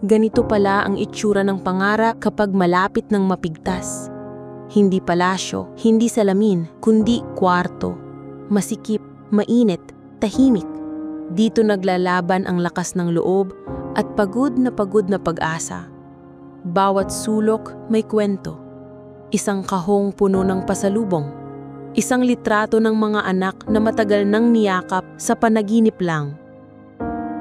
Ganito pala ang itsura ng pangarap kapag malapit ng mapigtas. Hindi palasyo, hindi salamin, kundi kwarto. Masikip, mainit, tahimik. Dito naglalaban ang lakas ng loob at pagod na pag-asa. Bawat sulok may kwento. Isang kahong puno ng pasalubong. Isang litrato ng mga anak na matagal nang niyakap sa panaginip lang.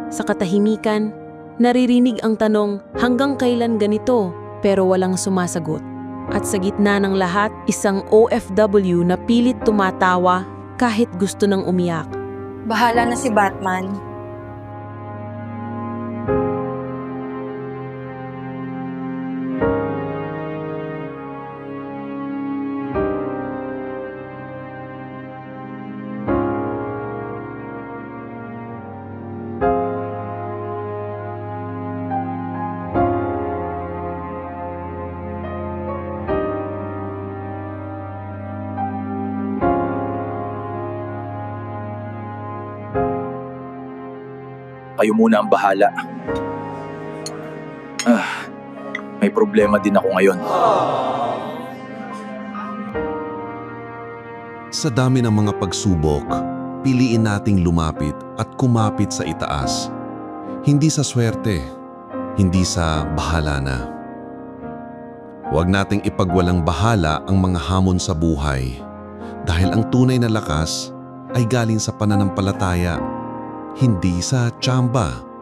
Sa katahimikan, naririnig ang tanong, hanggang kailan ganito? Pero walang sumasagot. At sa gitna ng lahat, isang OFW na pilit tumatawa kahit gusto nang umiyak. Bahala na si Batman. Kayo muna ang bahala. May problema din ako ngayon. Sa dami ng mga pagsubok, piliin nating lumapit at kumapit sa itaas. Hindi sa swerte, hindi sa bahala na. Huwag nating ipagwalang bahala ang mga hamon sa buhay dahil ang tunay na lakas ay galing sa pananampalataya, hindi sa tsamba.